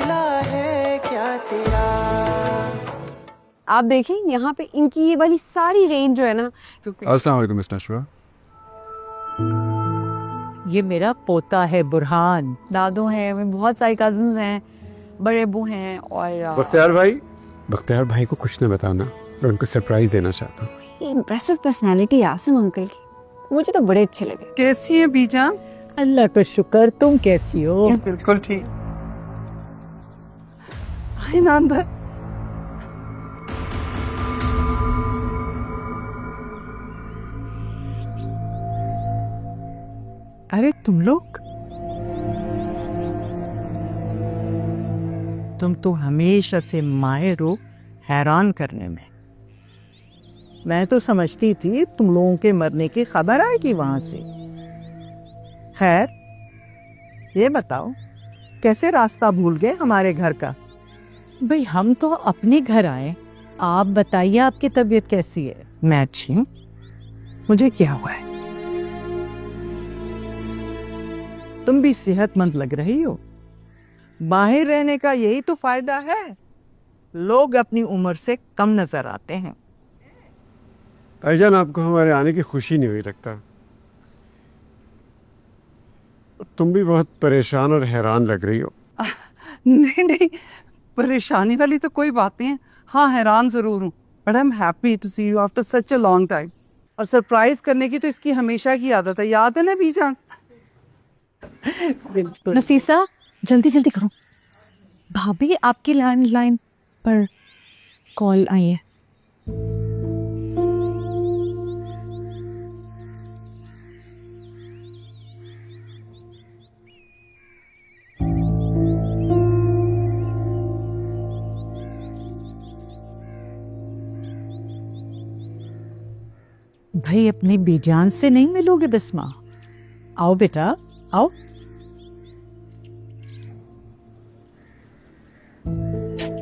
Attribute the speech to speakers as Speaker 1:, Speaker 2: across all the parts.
Speaker 1: बदला है क्या तेरा।
Speaker 2: आप देखें यहाँ पे इनकी ये वाली सारी रेंज जो है ना।
Speaker 3: अस्सलाम वालेकुम मिस नशवा।
Speaker 4: ये मेरा पोता है बुरहान।
Speaker 2: दादू हैं, हमें बहुत सारे कजन्स हैं, बड़े अबू हैं और
Speaker 3: बख्तियार भाई को कुछ न बताना, मैं उनको सरप्राइज देना चाहता हूँ।
Speaker 2: ये इम्प्रेसिव पर्सनालिटी आसिम अंकल की मुझे तो बड़े अच्छे लगे।
Speaker 1: कैसी है बीजान?
Speaker 4: अल्लाह का शुक्र, तुम कैसी हो?
Speaker 1: बिल्कुल ठीक। हाय नांदा।
Speaker 5: अरे तुम लोग, तुम तो हमेशा से माहिर हो हैरान करने में। मैं तो समझती थी तुम लोगों के मरने की खबर आएगी वहां से। खैर, ये बताओ कैसे रास्ता भूल गए हमारे घर का?
Speaker 4: भाई हम तो अपने घर आए, आप बताइए आपकी तबीयत कैसी है?
Speaker 5: मैं अच्छी हूँ। मुझे क्या हुआ है? तुम भी सेहतमंद लग रही हो। बाहर रहने का यही तो फायदा है, लोग अपनी उम्र से कम नजर आते हैं।
Speaker 3: भाईजान, आपको हमारे आने की खुशी नहीं हुई लगता। तुम भी बहुत परेशान और हैरान लग रही हो।
Speaker 1: नहीं नहीं, परेशानी वाली तो कोई बात नहीं है। हाँ, हैरान जरूर हूँ, but I am happy to see you after such a long time. और सरप्राइज करने की तो इसकी हमेशा की आदत है, याद है ना बीजान?
Speaker 4: बिल्कुल।
Speaker 2: नफीसा जल्दी जल्दी करो, भाभी आपकी लैंडलाइन पर कॉल आई है।
Speaker 4: भाई अपनी बीजान से नहीं मिलोगे बिस्मा? आओ बेटा आओ।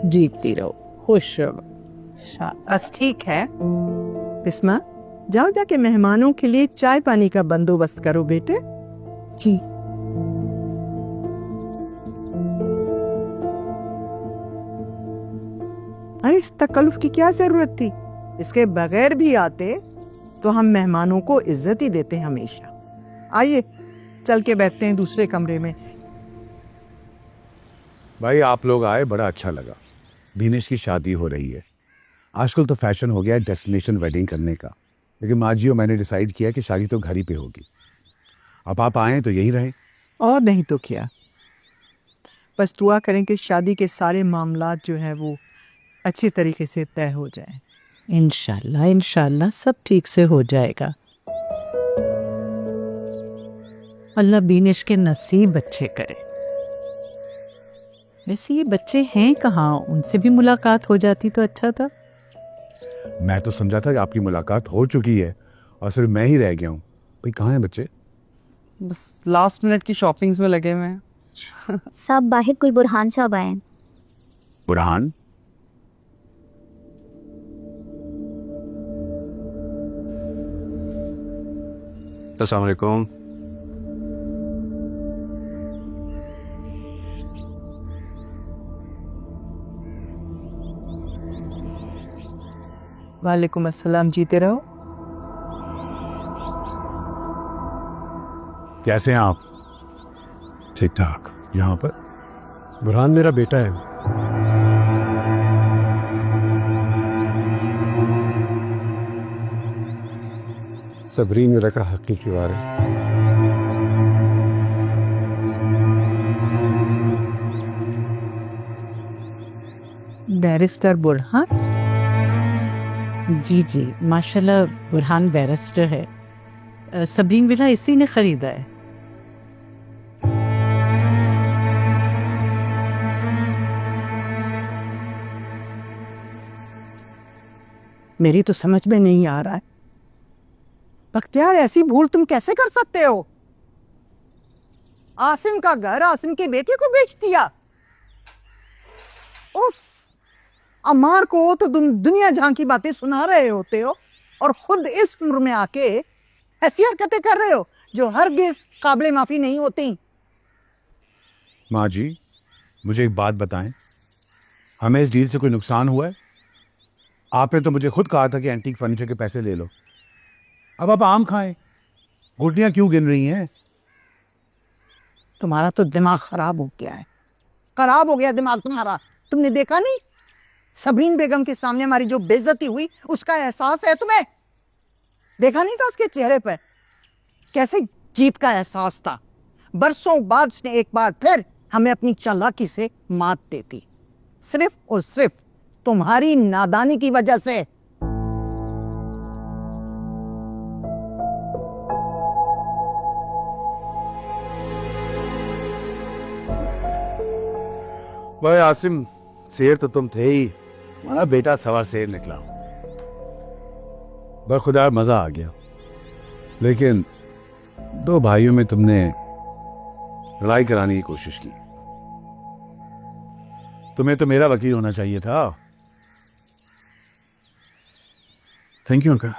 Speaker 4: जीतती रहो, खुश रहो।
Speaker 5: बस ठीक है। बिस्मा, जाओ जाके मेहमानों के लिए चाय पानी का बंदोबस्त करो बेटे।
Speaker 4: जी।
Speaker 5: अरे इस तकल्लुफ की क्या जरूरत थी? इसके बगैर भी आते तो हम मेहमानों को इज्जत ही देते हमेशा। आइए चल के बैठते हैं दूसरे कमरे में।
Speaker 6: भाई आप लोग आए, बड़ा अच्छा लगा। भीनेश की शादी हो रही है। आजकल तो फैशन हो गया है डेस्टिनेशन वेडिंग करने का, लेकिन माजी और मैंने डिसाइड किया कि शादी तो घर ही पे होगी। अब आप आए तो यही रहे।
Speaker 5: और नहीं तो क्या, बस दुआ करें कि शादी के सारे मामलात जो है वो अच्छी तरीके से तय हो जाए।
Speaker 4: इंशाल्लाह इंशाल्लाह सब ठीक से हो जाएगा। अल्लाह बीनिश के नसीब अच्छे करे। वैसे ये बच्चे हैं कहाँ, उनसे भी मुलाकात हो जाती तो अच्छा था।
Speaker 6: मैं तो समझा था कि आपकी मुलाकात हो चुकी है और सिर्फ मैं ही रह गया हूँ। भाई कहाँ हैं बच्चे?
Speaker 1: बस लास्ट मिनट की शॉपिंग्स में लगे हुए हैं।
Speaker 7: सब बाहर कोई बुरहान साहब आए हैं।
Speaker 6: बुरहान?
Speaker 3: अस्सलाम वालेकुम।
Speaker 5: वालेकुम अस्सलाम, जीते रहो।
Speaker 6: कैसे हैं आप?
Speaker 3: ठीक ठाक।
Speaker 6: यहाँ पर
Speaker 3: बुरहान मेरा बेटा है। सबरीन मेरा का हकीकी वारिस।
Speaker 5: बैरिस्टर बुरहान?
Speaker 4: जी जी माशाल्लाह बुरहान बैरिस्टर है। सबरीन विला इसी ने खरीदा है।
Speaker 5: मेरी तो समझ में नहीं आ रहा है, बख्तियार ऐसी भूल तुम कैसे कर सकते हो? आसिम का घर आसिम के बेटे को बेच दिया। उस अमार को तो तुम दुनिया जहां की बातें सुना रहे होते हो और खुद इस उम्र में आके ऐसी हरकतें कर रहे हो जो हरगिज़ काबिल माफी नहीं होती।
Speaker 6: माँ जी, मुझे एक बात बताएं, हमें इस डील से कोई नुकसान हुआ है? आपने तो मुझे खुद कहा था कि एंटीक फर्नीचर के पैसे ले लो। अब आप आम खाएं, गुटलियां क्यों गिन रही हैं?
Speaker 5: तुम्हारा तो दिमाग खराब हो गया है, खराब हो गया दिमाग तुम्हारा। तुमने देखा नहीं सबरीन बेगम के सामने हमारी जो बेइज्जती हुई, उसका एहसास है तुम्हें? देखा नहीं था उसके चेहरे पर कैसे जीत का एहसास था। बरसों बाद उसने एक बार फिर हमें अपनी चालाकी से मात देती, सिर्फ और सिर्फ तुम्हारी नादानी की वजह से।
Speaker 6: भाई आसिम, शेर तो तुम थे ही, तुम्हारा बेटा सवा शेर निकला। बस खुदा मजा आ गया, लेकिन दो भाइयों में तुमने लड़ाई कराने की कोशिश की। तुम्हें तो मेरा वकील होना चाहिए था।
Speaker 8: Thank you uncle,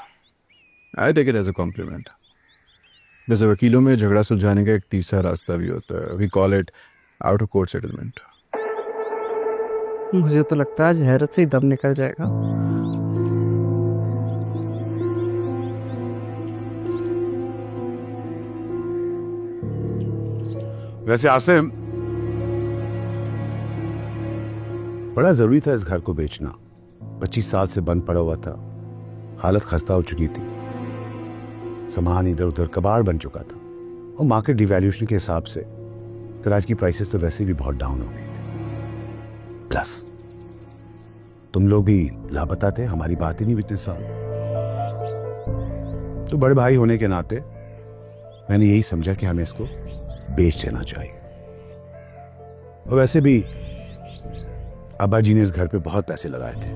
Speaker 8: I take it as a compliment. वैसे वकीलों में झगड़ा सुलझाने का एक तीसरा रास्ता भी होता है, we call it out of court settlement.
Speaker 1: मुझे तो लगता है आज हैरत से ही दम निकल जाएगा।
Speaker 6: वैसे आसिम, बड़ा जरूरी था इस घर को बेचना। 25 साल से बंद पड़ा हुआ था, हालत खस्ता हो चुकी थी, सामान इधर उधर कबाड़ बन चुका था, और मार्केट डिवैल्यूएशन के हिसाब से कराज की प्राइसेस तो वैसे भी बहुत डाउन हो गई थी। प्लस तुम लोग भी लापता थे, हमारी बात ही नहीं इतने साल। तो बड़े भाई होने के नाते मैंने यही समझा कि हमें इसको बेच देना चाहिए। और वैसे भी अब्बा जी ने इस घर पे बहुत पैसे लगाए थे।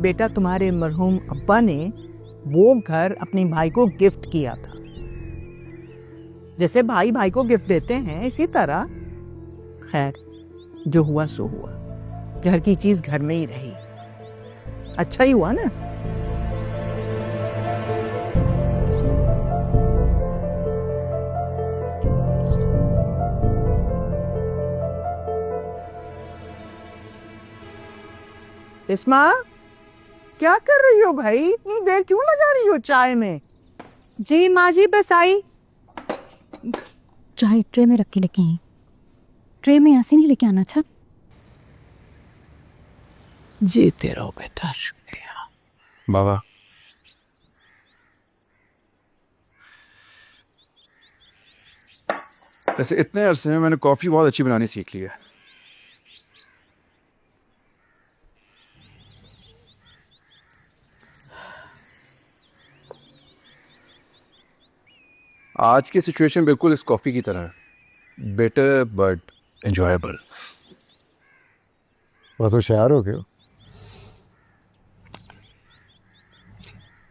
Speaker 5: बेटा, तुम्हारे मरहूम अब्बा ने वो घर अपने भाई को गिफ्ट किया था। जैसे भाई भाई को गिफ्ट देते हैं, इसी तरह खैर जो हुआ सो हुआ। घर की चीज घर में ही रही, अच्छा ही हुआ ना। इस्मा, क्या कर रही हो भाई? इतनी देर क्यों लगा रही हो चाय में?
Speaker 2: जी माँ जी, बस आई। चाय ट्रे में रख के लेके आई। ट्रे में ऐसे नहीं लेके आना। अच्छा
Speaker 8: जीते रहो बेटा, शुक्रिया। बाबा, वैसे इतने अरसे में मैंने कॉफ़ी बहुत अच्छी बनानी सीख ली है। आज की सिचुएशन बिल्कुल इस कॉफ़ी की तरह है, बेटर बट एंजॉयबल।
Speaker 3: बहुत होशियार हो गए हो।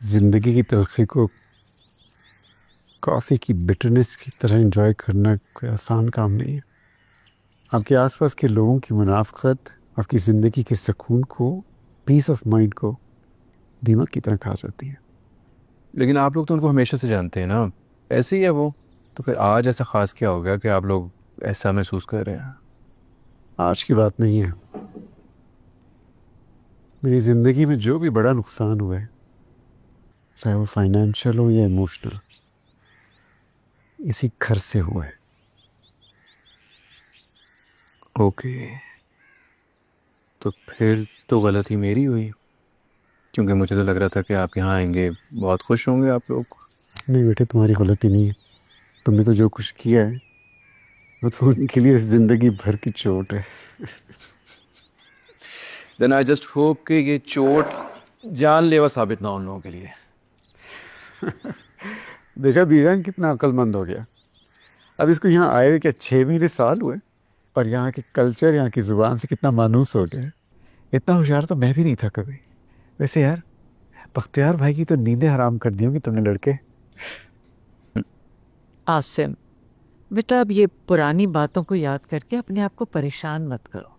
Speaker 3: जिंदगी की तलखी को कॉफ़ी की बिटरनेस की तरह एंजॉय करना कोई आसान काम नहीं है। आपके आसपास के लोगों की मुनाफकत आपकी ज़िंदगी के सुकून को, पीस ऑफ माइंड को दीमक की तरह खा जाती है।
Speaker 8: लेकिन आप लोग तो उनको हमेशा से जानते हैं ना, ऐसे ही है वो। तो फिर आज ऐसा ख़ास क्या हो गया कि आप लोग ऐसा महसूस कर रहे हैं?
Speaker 3: आज की बात नहीं है। मेरी ज़िंदगी में जो भी बड़ा नुकसान हुआ है, चाहे वो फाइनेंशियल हो या इमोशनल, इसी घर से हुआ है।
Speaker 8: ओके, तो फिर तो गलती मेरी हुई, क्योंकि मुझे तो लग रहा था कि आप यहाँ आएंगे, बहुत खुश होंगे आप लोग।
Speaker 3: नहीं बेटे, तुम्हारी गलती नहीं है। तुमने तो जो कुछ किया है वो तो उनके लिए ज़िंदगी भर की चोट है।
Speaker 8: देन आई जस्ट होप कि ये चोट जानलेवा साबित ना हो उन लोगों के लिए।
Speaker 3: देखा दीजान कितना अक्लमंद हो गया। अब इसको यहाँ आए हुए क्या 6 महीने साल हुए, और यहाँ के कल्चर, यहाँ की ज़ुबान से कितना मानूस हो गया। इतना होशियार तो मैं भी नहीं था कभी। वैसे यार, बख्तियार भाई की तो नींदें हराम कर दी होंगी तुमने लड़के।
Speaker 4: आसिम बेटा, अब ये पुरानी बातों को याद करके अपने आप को परेशान मत करो,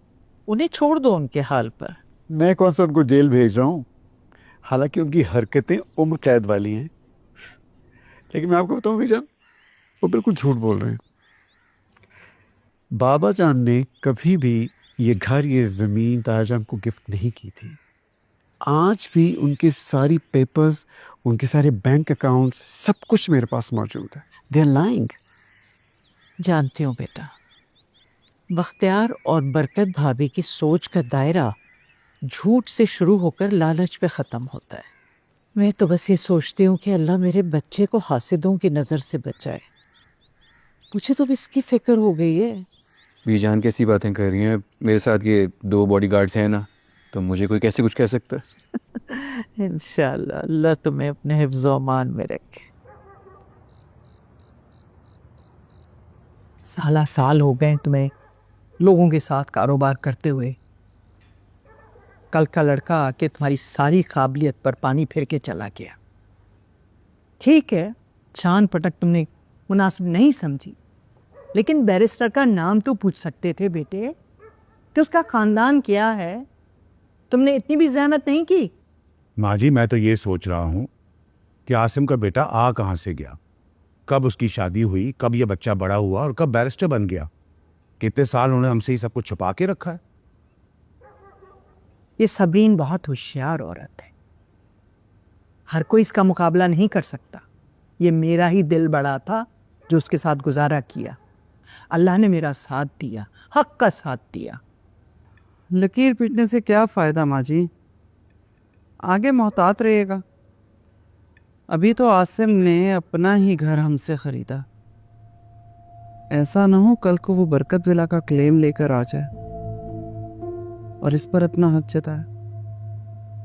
Speaker 4: उन्हें छोड़ दो उनके हाल पर।
Speaker 3: मैं कौन सा उनको जेल भेज रहा हूँ, हालांकि उनकी हरकतें उम्र कैद वाली हैं। लेकिन मैं आपको बताऊँ भैया, वो बिल्कुल झूठ बोल रहे हैं। बाबा जान ने कभी भी ये घर ये ज़मीन तायाजान को गिफ्ट नहीं की थी। आज भी उनके सारी पेपर्स, उनके सारे बैंक अकाउंट्स, सब कुछ मेरे पास मौजूद है। They are lying.
Speaker 4: जानती हूँ बेटा, बख्तियार और बरकत भाभी की सोच का दायरा झूठ से शुरू होकर लालच पे ख़त्म होता है। मैं तो बस ये सोचती हूँ कि अल्लाह मेरे बच्चे को हासिदों की नज़र से बचाए। मुझे तो इसकी फ़िक्र हो गई है।
Speaker 8: बीजान कैसी बातें कर रही हैं? मेरे साथ ये 2 बॉडीगार्ड्स हैं ना, तो मुझे कोई कैसे कुछ कह सकता है?
Speaker 4: इंशाअल्लाह अल्लाह तुम्हें अपने हिफ्ज़-ओ अमान में रखे।
Speaker 5: साल हो गए तुम्हें लोगों के साथ कारोबार करते हुए। कल का लड़का आके तुम्हारी सारी काबिलियत पर पानी फेर के चला गया। ठीक है, छान पटक तुमने मुनासिब नहीं समझी, लेकिन बैरिस्टर का नाम तो पूछ सकते थे बेटे कि उसका खानदान क्या है। तुमने इतनी भी जहमत नहीं की।
Speaker 6: माँ जी, मैं तो ये सोच रहा हूँ कि आसिम का बेटा आ कहाँ से गया, कब उसकी शादी हुई, कब ये बच्चा बड़ा हुआ और कब बैरिस्टर बन गया। कितने साल उन्होंने हमसे ही सब कुछ छुपा के रखा है।
Speaker 5: ये सबरीन बहुत होशियार औरत है, हर कोई इसका मुकाबला नहीं कर सकता। ये मेरा ही दिल बड़ा था जो उसके साथ गुजारा किया। अल्लाह ने मेरा साथ दिया, हक का साथ दिया।
Speaker 1: लकीर पीटने से क्या फ़ायदा माँ जी, आगे मोहतात रहिएगा। अभी तो आसिम ने अपना ही घर हमसे ख़रीदा, ऐसा ना हो कल को वो बरकत विला का क्लेम लेकर आ जाए और इस पर अपना हक जताए।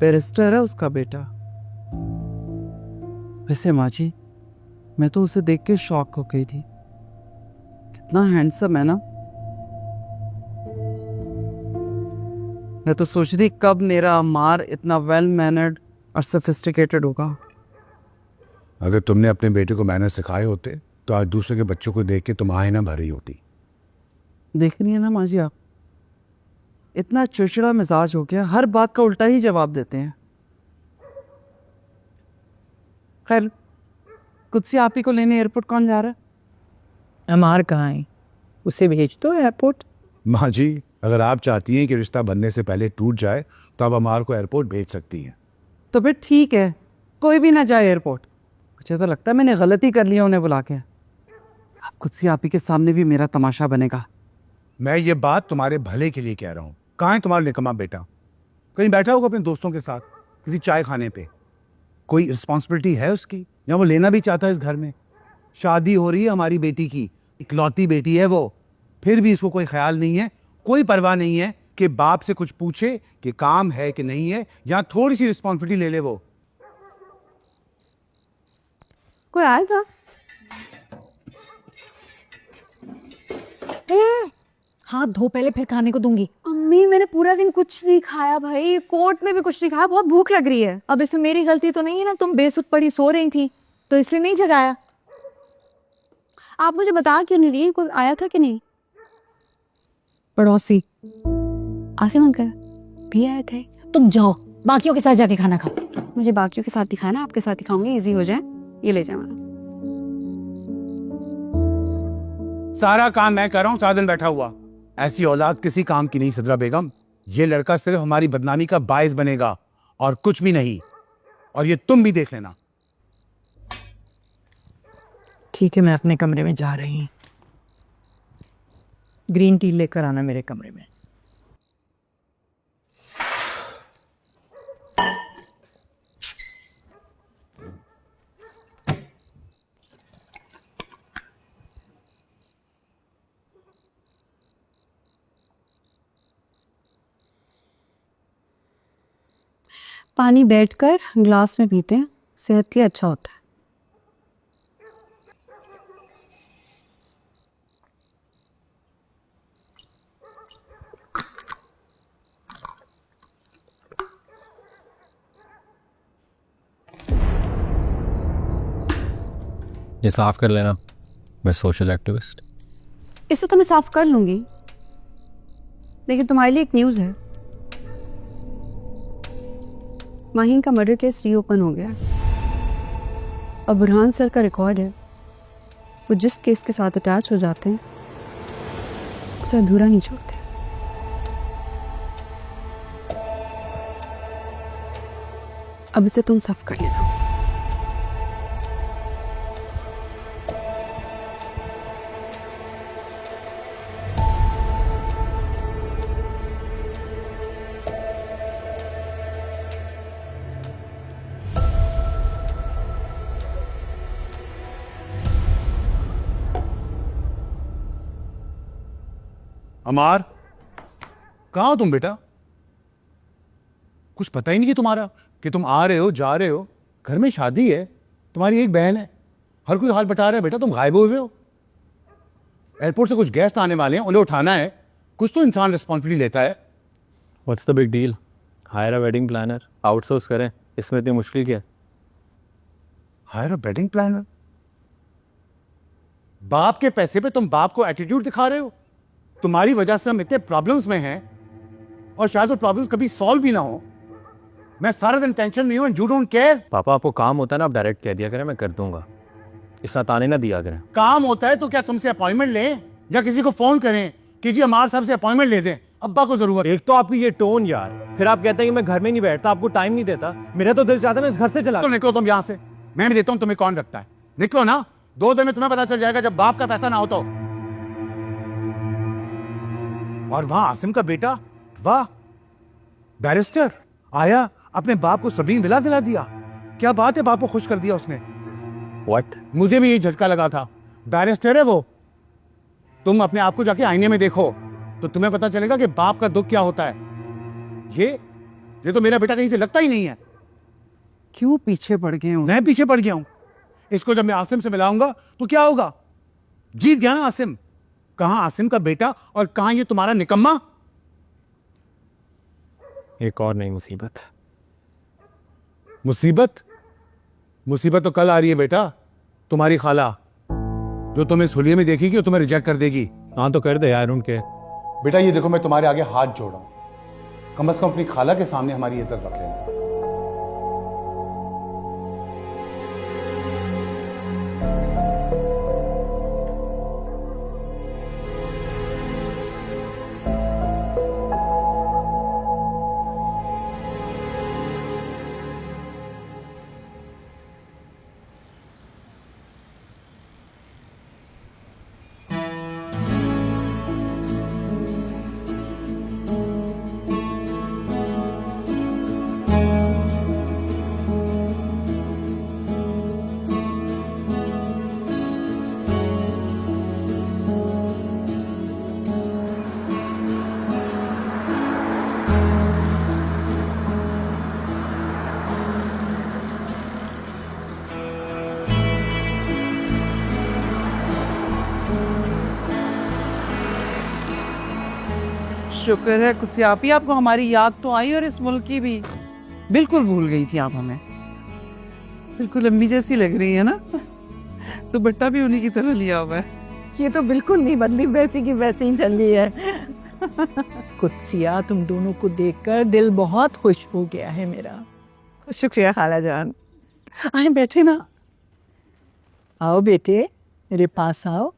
Speaker 1: बैरिस्टर है उसका बेटा। वैसे माँ जी, मैं तो उसे देख के शॉक हो गई थी, कितना हैंडसम है ना। मैं तो सोच रही कब मेरा अम्मार इतना वेल मैनर्ड और सोफिस्टिकेटेड होगा।
Speaker 6: अगर तुमने अपने बेटे को मैनर्स सिखाए होते तो आज दूसरे के बच्चों को देख के तुम आहें ना भरी होती।
Speaker 1: देख रही है ना माँ जी, आप इतना चिड़चिड़ा मिजाज हो गया, हर बात का उल्टा ही जवाब देते हैं। खैर, कुछ आप ही को लेने एयरपोर्ट कौन जा रहा है?
Speaker 5: अमार कहाँ है? उसे भेज दो एयरपोर्ट।
Speaker 6: माँ जी, अगर आप चाहती हैं कि रिश्ता बनने से पहले टूट जाए तो आप अमार को एयरपोर्ट भेज सकती हैं।
Speaker 1: तो फिर ठीक है, कोई भी ना जाए एयरपोर्ट। मुझे तो लगता है मैंने गलती कर लिया उन्हें बुला के। अब कुछ आप ही के सामने भी मेरा तमाशा बनेगा।
Speaker 6: मैं ये बात तुम्हारे भले के लिए कह रहा हूँ। कहाँ है तुम्हारा निकम्मा बेटा? कहीं बैठा होगा अपने दोस्तों के साथ किसी चाय खाने पे। कोई रिस्पॉन्सिबिलिटी है उसकी, या वो लेना भी चाहता है इस घर में? शादी हो रही है हमारी बेटी की, इकलौती बेटी है वो, फिर भी इसको कोई ख्याल नहीं है, कोई परवाह नहीं है कि बाप से कुछ पूछे कि काम है कि नहीं है, या थोड़ी सी रिस्पॉन्सिबिलिटी ले ले वो।
Speaker 2: कोई आया था? हाथ धो पहले, फिर खाने को दूंगी।
Speaker 9: अम्मी, मैंने पूरा दिन कुछ नहीं खाया भाई, कोर्ट में भी कुछ नहीं खाया, बहुत भूख लग रही है।
Speaker 2: अब इसमें मेरी गलती तो नहीं है ना, तुम बेसुध पड़ी सो रही थी तो इसलिए नहीं जगाया।
Speaker 9: आप मुझे बता क्यों नहीं रही, कोई आया था कि नहीं?
Speaker 2: पड़ोसी
Speaker 9: आसिम अंकल भी आए थे।
Speaker 2: तुम जाओ, बाकियों के साथ जाके खाना खाओ।
Speaker 9: मुझे बाकियों के साथ दिखाना, आपके साथ दिखाऊंगी, इजी हो जाए। ये ले जाए।
Speaker 6: सारा काम मैं कर रहा हूँ, सारा दिन बैठा हुआ। ऐसी औलाद किसी काम की नहीं सदरा बेगम। ये लड़का सिर्फ हमारी बदनामी का बायस बनेगा और कुछ भी नहीं। और ये तुम भी देख लेना।
Speaker 5: ठीक है, मैं अपने कमरे में जा रही हूँ। ग्रीन टी लेकर आना मेरे कमरे में।
Speaker 9: पानी बैठकर ग्लास में पीते हैं, सेहत के लिए अच्छा होता है।
Speaker 8: ये साफ कर लेना, मैं सोशल एक्टिविस्ट।
Speaker 9: इसे तो मैं साफ कर लूंगी, लेकिन तुम्हारे लिए एक न्यूज़ है। माहीन का मर्डर केस रीओपन हो गया और बुरहान सर का रिकॉर्ड है, वो जिस केस के साथ अटैच हो जाते हैं उसे अधूरा नहीं छोड़ते। अब इसे तुम साफ कर लेना।
Speaker 6: अमार, कहाँ हो तुम बेटा? कुछ पता ही नहीं है तुम्हारा कि तुम आ रहे हो जा रहे हो। घर में शादी है, तुम्हारी एक बहन है, हर कोई हाल बता रहा है बेटा तुम गायब हुए हो। एयरपोर्ट से कुछ गेस्ट आने वाले हैं, उन्हें उठाना है, कुछ तो इंसान रिस्पॉन्सिबिलिटी लेता है।
Speaker 8: What's the big deal? Hire a wedding planner, outsource करें, इसमें इतनी मुश्किल क्या है?
Speaker 6: Hire a wedding planner? बाप के पैसे पे तुम बाप को एटीट्यूड दिखा रहे हो। तुम्हारी वजह से हम इतने प्रॉब्लम्स में हैं और शायद वो प्रॉब्लम्स कभी सॉल्व भी ना हो। मैं सारा दिन टेंशन में हूं एंड यू डोंट केयर।
Speaker 8: पापा आपको काम होता है ना, आप डायरेक्ट कह दिया करें, मैं कर दूंगा। इतना ताने ना दिया करें।
Speaker 6: काम होता है तो क्या तुमसे अपॉइंटमेंट लें या किसी को फोन करें कि जी हमारे साहब से अपॉइंटमेंट ले दें, अब्बा को जरूरत है।
Speaker 8: एक तो आपकी ये टोन यार, फिर आप कहते हैं कि मैं घर में नहीं बैठता, आपको टाइम नहीं देता। मेरा तो दिल चाहता है मैं इस घर से चला।
Speaker 6: तो निकलो तुम यहाँ से, मैं भी देता हूँ तुम्हें कौन रखता है। निकलो ना, 2 दिन में तुम्हें पता चल जाएगा जब बाप का पैसा ना हो तो। और वहां आसिम का बेटा, वाह, बैरिस्टर आया, अपने बाप को सबीन दिला दिया। क्या बात है, बाप को खुश कर दिया उसने।
Speaker 8: व्हाट?
Speaker 6: मुझे भी ये झटका लगा था। बैरिस्टर है वो। तुम अपने आप को जाके आईने में देखो तो तुम्हें पता चलेगा कि बाप का दुख क्या होता है। ये तो मेरा बेटा कहीं से लगता ही नहीं है।
Speaker 1: क्यों पीछे पड़ गए हो?
Speaker 6: मैं पीछे पड़ गया हूं। इसको जब मैं आसिम से मिलाऊंगा तो क्या होगा? जीत गया ना आसिम। कहां आसिम का बेटा और कहां ये तुम्हारा निकम्मा।
Speaker 8: एक और नई मुसीबत।
Speaker 6: मुसीबत तो कल आ रही है बेटा। तुम्हारी खाला जो तुम्हें सुलिये में देखेगी और तुम्हें रिजेक्ट कर देगी।
Speaker 8: हाँ तो कर दे यार उनके।
Speaker 6: बेटा ये देखो, मैं तुम्हारे आगे हाथ जोड़ रहा हूं, कम से कम अपनी खाला के सामने हमारी इज्जत रख लेना।
Speaker 1: शुक्र है कुछ आप ही, आपको हमारी याद तो आई और इस मुल्क की भी। बिल्कुल भूल गई थी आप हमें। बिल्कुल अम्मी जैसी लग रही है ना। तो बट्टा भी उन्हीं की तरह लिया हुआ है।
Speaker 5: ये तो बिल्कुल नहीं बदली, वैसी की वैसी ही चल रही है। कुत्सिया, तुम दोनों को देखकर दिल बहुत खुश हो गया है मेरा। शुक्रिया खाला जान। आए बैठे ना। आओ बेटे, मेरे पास आओ।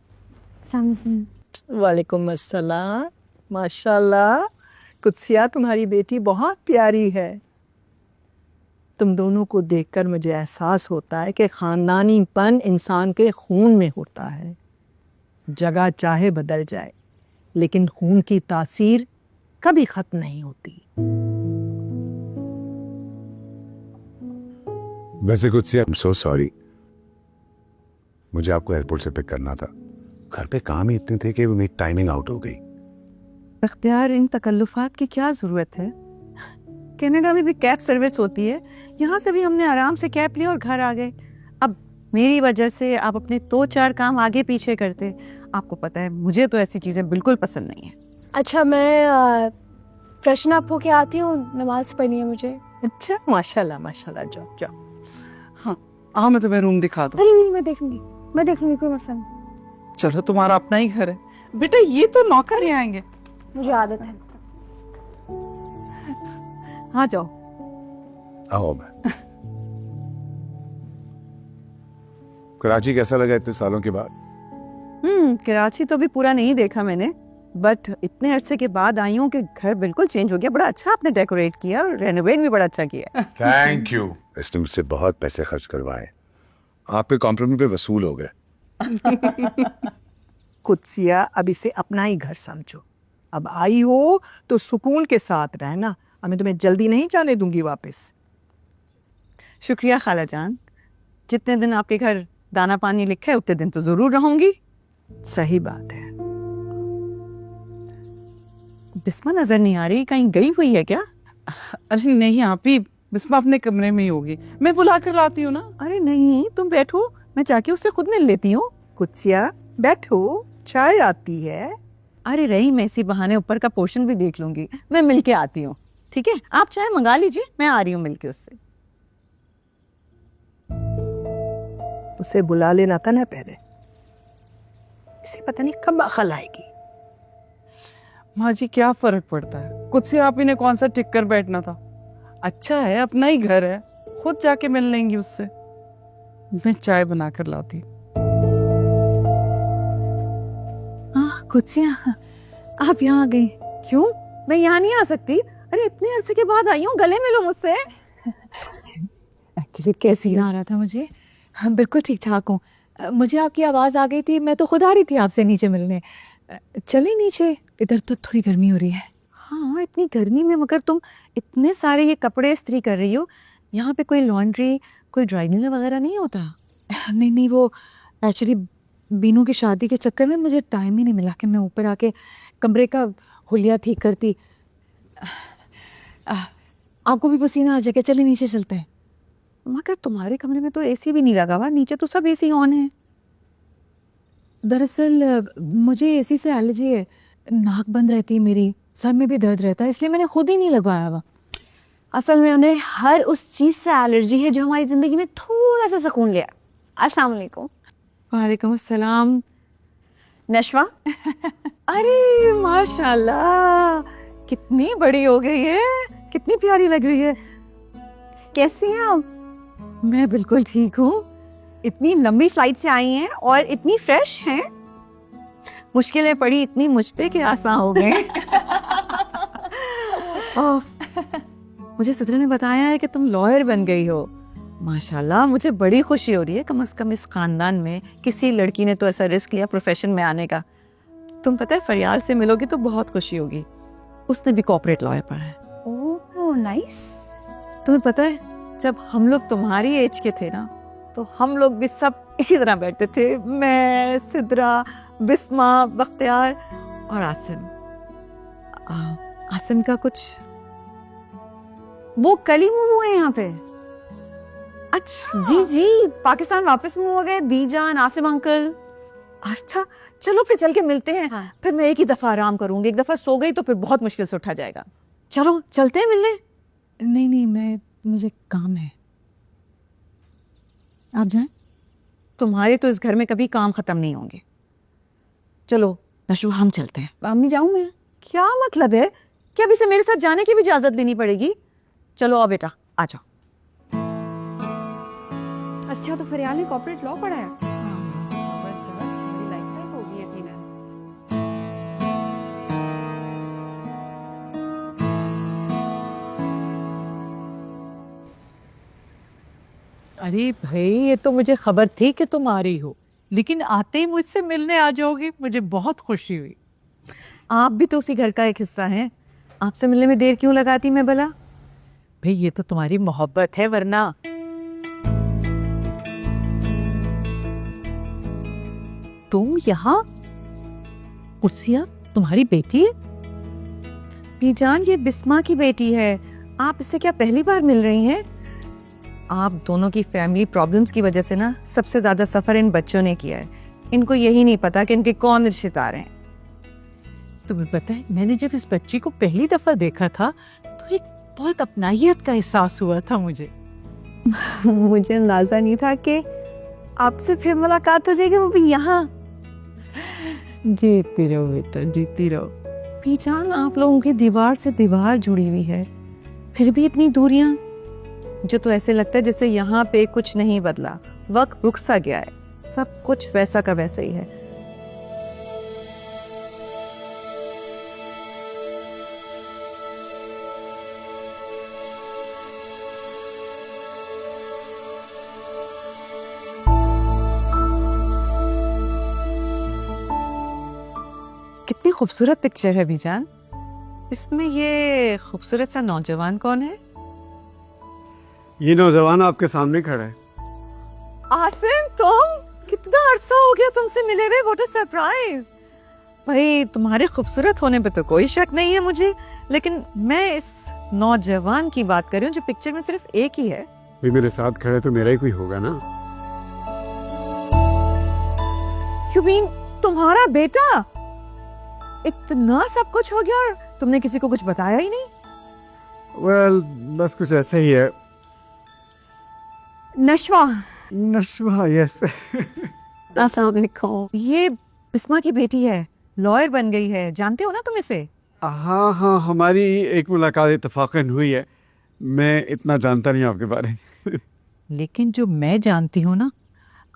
Speaker 5: वालेकुम अस्सलाम। माशाल्लाह, कुत्सिया तुम्हारी बेटी बहुत प्यारी है। तुम दोनों को देखकर मुझे एहसास होता है कि ख़ानदानीपन इंसान के खून में होता है। जगह चाहे बदल जाए लेकिन खून की तासीर कभी ख़त्म नहीं होती।
Speaker 6: वैसे कुछ आई एम सो सॉरी, मुझे आपको एयरपोर्ट से पिक करना था। घर पे काम ही इतने थे कि मेरी टाइमिंग आउट हो गई।
Speaker 5: अख्तियार, इन तकल्लुफ़ात की क्या ज़रूरत है? कनाडा में भी कैब सर्विस होती है। यहाँ से भी हमने आराम से कैब ली और घर आ गए। अब मेरी वजह से आप अपने 2-4 काम आगे पीछे करते। आपको पता है मुझे तो ऐसी चीज़ें बिल्कुल पसंद नहीं है।
Speaker 10: अच्छा, मैं फ्रेशन अप होके आती हूँ, नमाज पढ़नी है मुझे।
Speaker 5: अच्छा, माशाल्लाह माशाल्लाह, जाओ जाओ।
Speaker 1: हाँ आओ, मैं तुम्हें रूम दिखा दूँ।
Speaker 10: अरे नहीं, मैं देख लूँगी, कोई मसला नहीं।
Speaker 1: चलो, तुम्हारा अपना ही घर है। बेटा ये तो नौकर ही आएंगे।
Speaker 10: मुझे आदत है।
Speaker 5: हाँ जाओ।
Speaker 6: आओ। मैं कराची कैसा लगा इतने सालों के बाद?
Speaker 5: कराची तो अभी पूरा नहीं देखा मैंने, बट इतने अरसे के बाद आई हूँ कि घर बिल्कुल चेंज हो गया। बड़ा अच्छा आपने डेकोरेट किया और रेनोवेट भी बड़ा अच्छा किया।
Speaker 6: Thank you. इसने मुझसे बहुत पैसे खर्च करवाए, आपके कॉम्प्रोमाइज पे वसूल हो गए।
Speaker 5: कुत्सिया, अब इसे अपना ही घर समझो। अब आई हो तो सुकून के साथ रहना। अब मैं तुम्हें जल्दी नहीं जाने दूंगी वापस। शुक्रिया खाला जान, जितने दिन आपके घर दाना पानी लिखा है उतने दिन तो जरूर रहूंगी। सही बात है। बिस्मा नजर नहीं आ रही, कहीं गई हुई है क्या?
Speaker 1: अरे नहीं आप ही, बिस्मा अपने कमरे में ही होगी, मैं बुला कर लाती हूँ ना।
Speaker 5: अरे नहीं, तुम बैठो, मैं जाके उससे खुद मिल लेती हूँ। कुत्सिया बैठो, चाय आती है। अरे रही, मैं इसी बहाने ऊपर का पोर्शन भी देख लूंगी। मैं मिलके आती हूँ, ठीक है? आप चाय मंगा लीजिए, मैं आ रही हूँ मिलके उससे। उसे बुला लेना था ना पहले, इसे पता नहीं कब अकल आएगी।
Speaker 1: माँ जी क्या फर्क पड़ता है, खुद से आप ही ने कौन सा टिक कर बैठना था। अच्छा है, अपना ही घर है, खुद जाके मिल लेंगी उससे। मैं चाय बना कर लाती।
Speaker 2: कुत्सिया, आप यहाँ आ गई?
Speaker 10: क्यों, मैं यहाँ नहीं आ सकती? अरे इतने अरसे के बाद आई हूँ, गले मिलो मुझसे।
Speaker 2: एक्चुअली कैसी आ रहा था मुझे। हाँ, बिल्कुल ठीक ठाक हूँ। मुझे आपकी आवाज़ आ गई थी, मैं तो खुद आ रही थी आपसे नीचे मिलने। चले नीचे, इधर तो थोड़ी गर्मी हो रही है।
Speaker 10: हाँ, इतनी गर्मी में मगर तुम इतने सारे ये कपड़े इस्त्री कर रही हो, यहाँ पे कोई लॉन्ड्री, कोई ड्राई क्लीनर वगैरह नहीं होता?
Speaker 2: नहीं नहीं, वो एक्चुअली बीनू की शादी के चक्कर में मुझे टाइम ही नहीं मिला कि मैं ऊपर आके कमरे का हुलिया ठीक करती। आपको भी पसीना आ जाएगा, चले नीचे चलते हैं।
Speaker 10: मगर तुम्हारे कमरे में तो एसी भी नहीं लगा हुआ, नीचे तो सब एसी ऑन है।
Speaker 2: दरअसल मुझे एसी से एलर्जी है, नाक बंद रहती है मेरी, सर में भी दर्द रहता है, इसलिए मैंने खुद ही नहीं लगवाया हुआ।
Speaker 10: असल में उन्हें हर उस चीज़ से एलर्जी है जो हमारी ज़िंदगी में थोड़ा सा सुकून ले आए। अस्सलाम वालेकुम।
Speaker 2: वालेकुम अस्सलाम।
Speaker 10: नशवा।
Speaker 5: अरे माशाल्लाह, कितनी बड़ी हो गई है, कितनी प्यारी लग रही है।
Speaker 10: कैसी हैं आप?
Speaker 5: मैं बिल्कुल ठीक हूँ।
Speaker 10: इतनी लंबी फ्लाइट से आई हैं और इतनी फ्रेश हैं। मुश्किलें पड़ी इतनी मुझ पे कि आसान हो गए।
Speaker 5: मुझे सदर ने बताया है कि तुम लॉयर बन गई हो। माशाल्लाह, मुझे बड़ी खुशी हो रही है। कम से कम इस खानदान में किसी लड़की ने तो ऐसा रिस्क लिया प्रोफेशन में आने का। तुम पता है, फरियाल से मिलोगी तो बहुत खुशी होगी। उसने भी कॉर्पोरेट लॉयर पढ़ा है।
Speaker 10: Oh nice.
Speaker 5: तुम्हें पता है, जब हम लोग तुम्हारी एज के थे ना, तो हम लोग भी सब इसी तरह बैठते थे। मैं, सिद्रा, बिस्मा, बख्तियार और आसिम। आसिम का कुछ,
Speaker 10: वो कल ही मूव हुए हैं यहाँ पे।
Speaker 5: अच्छा
Speaker 10: जी जी, पाकिस्तान वापस मूव हो गए। बीजान, आसिम अंकल।
Speaker 5: अच्छा, चलो फिर चल के मिलते हैं।
Speaker 10: हाँ।
Speaker 5: फिर मैं एक ही दफा आराम करूंगी, एक दफा सो गई तो फिर बहुत मुश्किल से उठा जाएगा।
Speaker 10: चलो चलते हैं मिलने।
Speaker 2: नहीं, मुझे काम है, आप जाएं।
Speaker 5: तुम्हारे तो इस घर में कभी काम खत्म नहीं होंगे। चलो नशो, हम चलते हैं।
Speaker 10: अम्मी जाऊं मैं?
Speaker 5: क्या मतलब है? क्या अब इसे मेरे साथ जाने की भी इजाजत लेनी पड़ेगी? चलो आओ बेटा, आ जाओ।
Speaker 10: अच्छा, तो फरियाल ने कॉर्पोरेट लॉ पढ़ा है?
Speaker 4: अरे भाई, ये तो मुझे खबर थी कि तुम आ रही हो, लेकिन आते ही मुझसे मिलने आ जाओगे, मुझे बहुत खुशी हुई।
Speaker 5: आप भी तो उसी घर का एक हिस्सा हैं। आपसे मिलने में देर क्यों लगाती मैं भला?
Speaker 4: भाई ये तो तुम्हारी मोहब्बत है, वरना तुम यहाँ? कुर्सिया तुम्हारी बेटी है?
Speaker 5: बीजान, ये बिस्मा की बेटी है। आप इससे क्या पहली बार मिल रही हैं? आप दोनों की फैमिली प्रॉब्लम्स की वजह से ना सबसे ज्यादा सफर इन बच्चों ने किया है। इनको यही नहीं पता कि इनके कौन रिश्तेदार हैं।
Speaker 4: तुम्हें पता है, मैंने जब इस बच्ची को पहली दफा देखा था तो एक बहुत अपनाहियत का एहसास हुआ था मुझे।
Speaker 10: मुझे अंदाजा नहीं था कि आपसे फिर मुलाकात हो जाएगी, वो भी यहाँ।
Speaker 4: जीती रहो बेटा, जीती रहो।
Speaker 5: बीजान, आप लोगों की दीवार से दीवार जुड़ी हुई है, फिर भी इतनी दूरियां। जो तो ऐसे लगता है जैसे यहाँ पे कुछ नहीं बदला, वक्त रुक सा गया है, सब कुछ वैसा का वैसा ही है।
Speaker 10: खूबसूरत पिक्चर है बीजान। इसमें ये खूबसूरत सा नौजवान कौन है?
Speaker 3: ये नौजवान आपके सामने खड़ा है।
Speaker 10: आसिम, तुम? कितना अरसा हो गया तुमसे मिले हुए। What a surprise. भाई तुम्हारे खूबसूरत होने पे तो कोई शक नहीं है मुझे, लेकिन मैं इस नौजवान की बात कर रही हूँ जो पिक्चर में सिर्फ एक ही है।
Speaker 3: भी मेरे साथ खड़े तो मेरा ही कोई होगा ना।
Speaker 10: You mean तुम्हारा बेटा? इतना सब कुछ हो गया और तुमने किसी को कुछ बताया ही नहीं?
Speaker 3: वेल बस कुछ ऐसा ही है।
Speaker 9: नशवा।
Speaker 3: नशवा, यस।
Speaker 9: अस्सलाम वालेकुम।
Speaker 10: ये बिस्मा की बेटी है, लॉयर बन गई है, जानते हो ना तुम इसे?
Speaker 3: हाँ हाँ, हमारी एक मुलाकात इत्तफाकन हुई है। मैं इतना जानता नहीं आपके बारे में।
Speaker 4: लेकिन जो मैं जानती हूँ ना,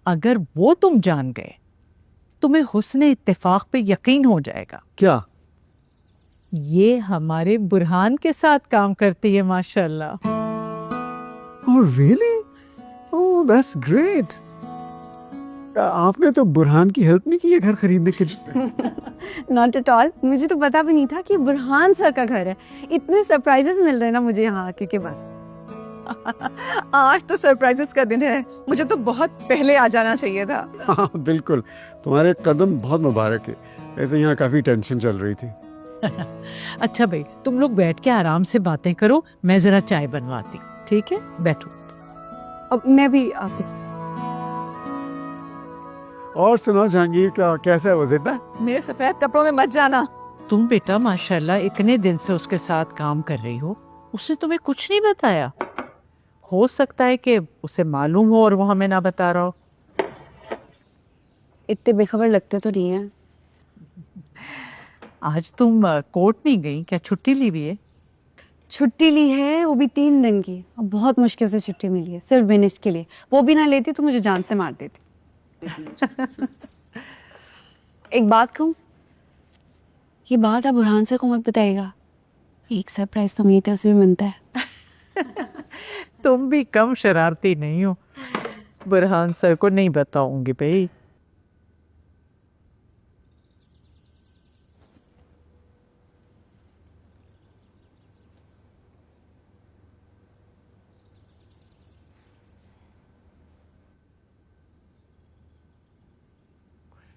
Speaker 4: अगर वो तुम जान गए तुम्हें हुस्ने इत्तेफाक पे यकीन हो जाएगा।
Speaker 3: क्या?
Speaker 4: ये हमारे बुरहान के साथ काम करती है माशाल्लाह।
Speaker 3: Oh really? Oh that's great. आपने तो बुरहान की हेल्प नहीं की है घर खरीदने के लिए?
Speaker 9: Not at all. मुझे तो पता भी नहीं था कि बुरहान सर का घर है। इतने सरप्राइजेस मिल रहे हैं ना मुझे यहाँ आके के बस।
Speaker 10: आज तो सरप्राइजेस का दिन है, मुझे तो बहुत पहले आ जाना चाहिए था।
Speaker 3: हाँ बिल्कुल, तुम्हारे कदम बहुत मुबारक है। ऐसे यहाँ काफी टेंशन चल रही थी।
Speaker 4: अच्छा भाई, तुम लोग बैठ के आराम से बातें करो, मैं जरा चाय बनवाती हूँ। ठीक है, बैठो।
Speaker 9: अब मैं भी आती हूँ।
Speaker 3: और सुनाओ जहांगीर, क्या कैसा है वो जिद्दा?
Speaker 10: मेरे सफेद कपड़ों में मत जाना।
Speaker 4: तुम बेटा माशाल्लाह इतने दिन से उसके साथ काम कर रही हो, उसने तुम्हें कुछ नहीं बताया? हो सकता है कि उसे मालूम हो और वो हमें ना बता रहा हो।
Speaker 9: इतने बेखबर लगते तो नहीं है।
Speaker 4: आज तुम कोर्ट नहीं गई क्या? छुट्टी ली हुई है?
Speaker 9: छुट्टी ली है, वो भी 3 दिन की। अब बहुत मुश्किल से छुट्टी मिली है, सिर्फ बिनिश के लिए। वो भी ना लेती तो मुझे जान से मार देती। एक बात कहूँ, ये बात आप बुरहान से को मत बताइएगा। एक सरप्राइज तो मेरी तरफ से भी बनता है।
Speaker 4: तुम भी कम शरारती नहीं हो। बुरहान सर को नहीं बताऊंगी भाई।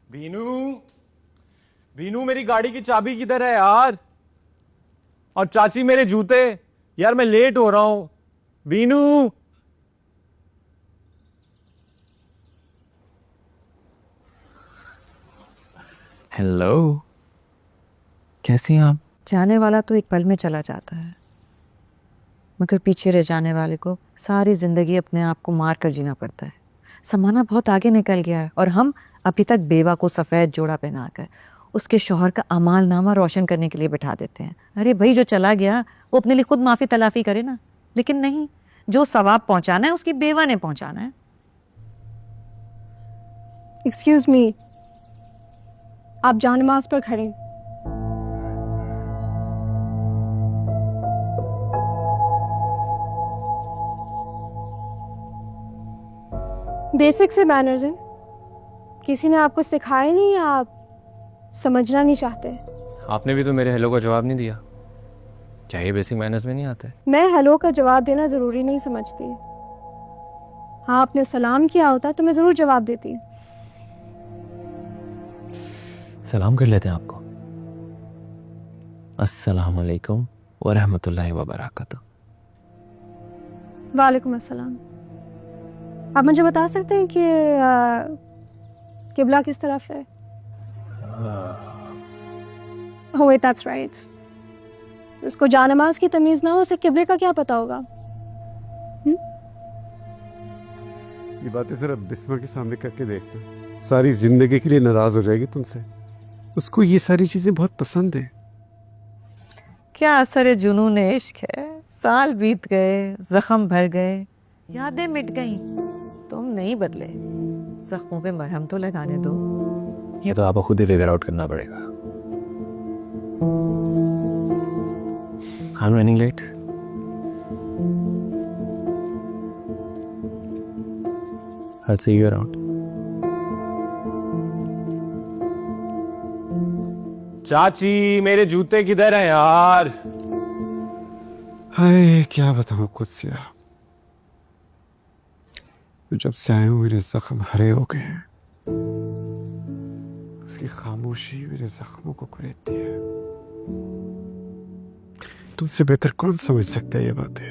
Speaker 11: बीनू, बीनू मेरी गाड़ी की चाबी किधर है यार? और चाची मेरे जूते। यार मैं लेट हो रहा हूं। बीनू।
Speaker 12: हेलो, कैसी हैं आप?
Speaker 10: जाने वाला तो एक पल में चला जाता है, मगर पीछे रह जाने वाले को सारी जिंदगी अपने आप को मार कर जीना पड़ता है। समाना बहुत आगे निकल गया है और हम अभी तक बेवा को सफ़ेद जोड़ा पहनाकर उसके शौहर का अमालनामा रोशन करने के लिए बिठा देते हैं। अरे भाई, जो चला गया वो अपने लिए खुद माफ़ी तलाफ़ी करे ना, लेकिन नहीं, जो सवाब पहुंचाना है उसकी बेवा ने पहुंचाना है।
Speaker 9: एक्सक्यूज मी, आप जानमाज पर खड़े। बेसिक से मैनर्स हैं, किसी ने आपको सिखाया नहीं या आप समझना नहीं चाहते?
Speaker 12: आपने भी तो मेरे हेलो का जवाब नहीं दिया। क्या ये बेसिक मैनर्स में नहीं आते?
Speaker 9: मैं हेलो का जवाब देना ज़रूरी नहीं समझती। हाँ, आपने सलाम किया होता तो मैं ज़रूर जवाब देती।
Speaker 12: सलाम कर लेते हैं आपको। अस्सलाम वालेकुम व रहमतुल्लाहि व बरकातहू।
Speaker 9: वालेकुम अस्सलाम। आप मुझे बता सकते हैं कि किबला किस तरफ है? Oh wait, that's right. जिसको जानमाज की तमीज़ ना हो उसे किबले का क्या पता होगा?
Speaker 3: ये बातें जरा बिस्मा के सामने करके देखना, सारी जिंदगी के लिए नाराज हो जाएगी तुमसे। उसको ये सारी चीजें बहुत पसंद है।
Speaker 10: क्या असर जुनून इश्क है। साल बीत गए, जख्म भर गए, यादें मिट गईं, तुम नहीं बदले। जख्मों पे मरहम तो लगाने दो।
Speaker 12: ये तो आपको खुद ही फिगर आउट करना पड़ेगा। I'm running late. I'll see you around.
Speaker 11: चाची मेरे जूते किधर हैं यार?
Speaker 3: हाय क्या बताऊँ कुत्सिया, जब से आए हूँ मेरे जख्म हरे हो गए हैं। उसकी खामोशी मेरे जख्मों को कुरेदती है। तुमसे बेहतर कौन समझ सकता है ये बातें।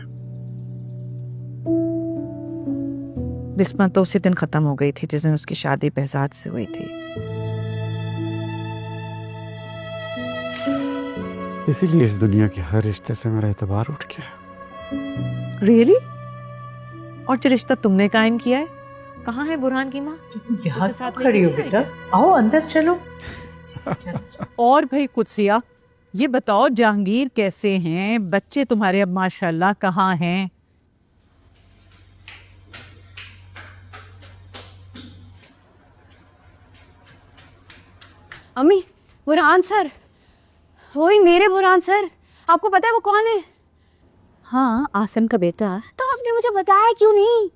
Speaker 10: बिस्मा तो उसी दिन खत्म हो गई थी जिस दिन उसकी शादी behzad से हुई थी।
Speaker 3: इसीलिए इस दुनिया के हर रिश्ते से मेरा एतबार उठ गया।
Speaker 10: रियली? और जो रिश्ता तुमने कायम किया है, कहाँ है बुरहान की माँ?
Speaker 4: यहाँ
Speaker 10: उसके साथ
Speaker 4: खड़ी हो
Speaker 10: लेके नहीं
Speaker 4: बेटा, आओ अंदर चलो। और भाई कुत्सिया, ये बताओ जहांगीर कैसे हैं? बच्चे तुम्हारे अब माशाल्लाह कहाँ हैं?
Speaker 9: अम्मी, बुरहान सर, वही मेरे बुरहान सर, आपको पता है वो कौन है?
Speaker 7: हाँ, आसिम का बेटा।
Speaker 9: तो आपने मुझे बताया क्यों नहीं?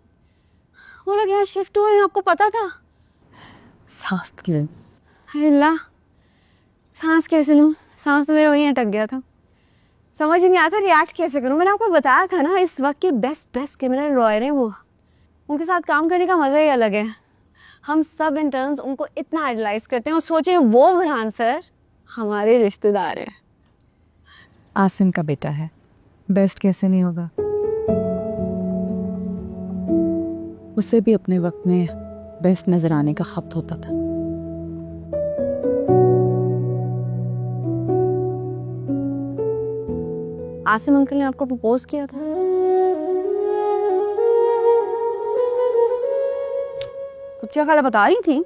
Speaker 9: वो लोग यहाँ शिफ्ट हुए हैं, आपको पता था?
Speaker 7: सांस के लिए।
Speaker 9: हाय अल्लाह, सांस कैसे लूँ? सांस तो मेरा वहीं अटक गया था। समझ नहीं आता रिएक्ट कैसे करूँ। मैंने आपको बताया था ना, इस वक्त के बेस्ट क्रिमिनल लॉयर हैं वो। उनके साथ काम करने का मज़ा ही अलग है। हम सब इंटर्न्स उनको इतना आइडलाइज करते हैं और सोचे वो बुरहान सर हमारे रिश्तेदार हैं।
Speaker 2: आसिम का बेटा है, बेस्ट कैसे नहीं होगा? उसे भी अपने वक्त में बेस्ट नजर आने का खप्त होता था।
Speaker 9: आसिम अंकल ने आपको प्रपोज किया था? कुछ खाला बता रही थी,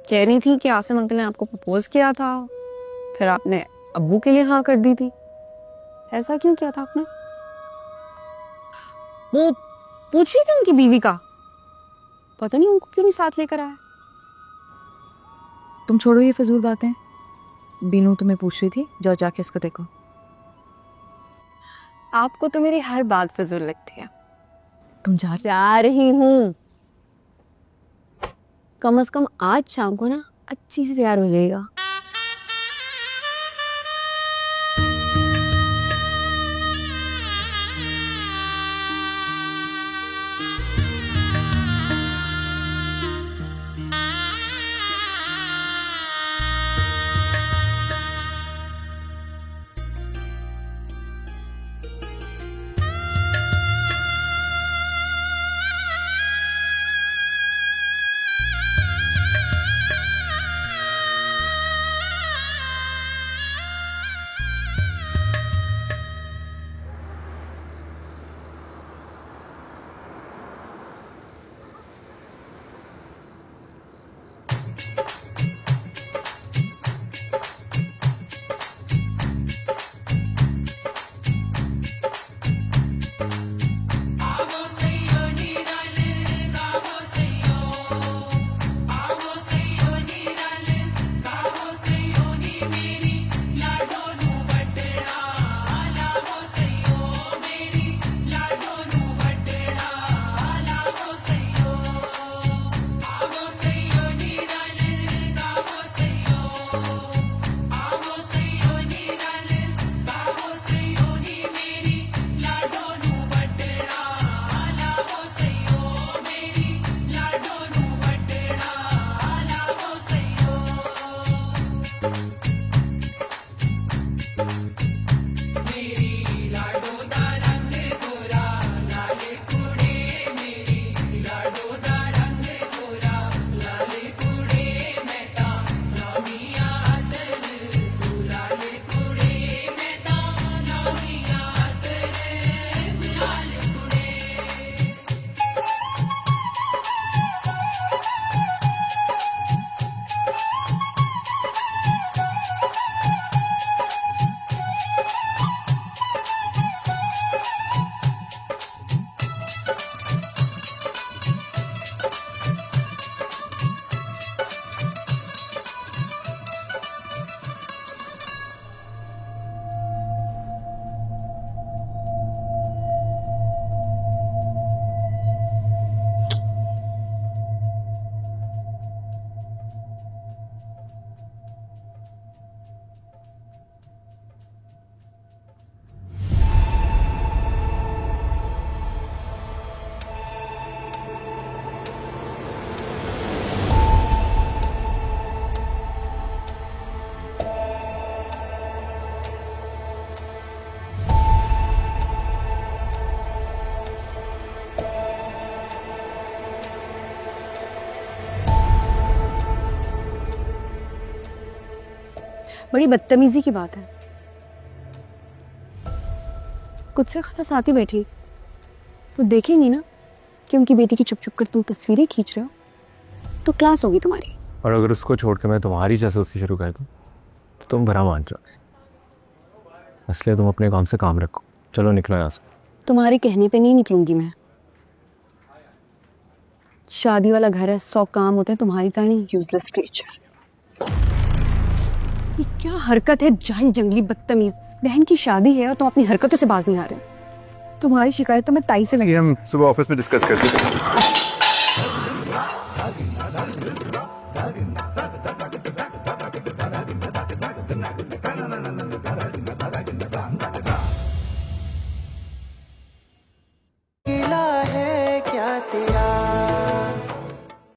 Speaker 9: कह रही थी कि आसिम अंकल ने आपको प्रपोज किया था, फिर आपने अब्बू के लिए हाँ कर दी थी। ऐसा क्यों किया था आपने? वो पूछ रही थी उनकी बीवी का, पता नहीं उनको क्यों नहीं साथ लेकर आया।
Speaker 2: तुम छोड़ो ये फजूल बातें। बीनू तुम्हें पूछ रही थी, जाओ जाके उसको देखो।
Speaker 9: आपको तो मेरी हर बात फजूल लगती है।
Speaker 2: तुम
Speaker 9: जा रही हूँ, कम से कम आज शाम को ना अच्छी से तैयार हो जाएगा। बड़ी बदतमीजी की बात है। कुछ से खाला साथ ही बैठी, वो देखेंगी ना कि उनकी बेटी की चुप चुप कर तुम तस्वीरें खींच रहे हो, तो क्लास होगी तुम्हारी।
Speaker 12: और अगर उसको छोड़ के मैं तुम्हारी जासूसी शुरू कर दूँ तो तुम भरा मान जाओगे, इसलिए तुम अपने काम से काम रखो। चलो निकलो यहाँ से।
Speaker 9: तुम्हारे कहने पे नहीं निकलूंगी मैं। शादी वाला घर है, 100 काम होते हैं, तुम्हारी तरह नहीं यूजलेस क्रिएचर। ये क्या हरकत है जाहिल जंगली बदतमीज। बहन की शादी है और तुम अपनी हरकतों से बाज नहीं आ रहे। तुम्हारी शिकायत तो मैं ताई से लगी।
Speaker 8: हम सुबह ऑफिस में डिस्कस करते हैं।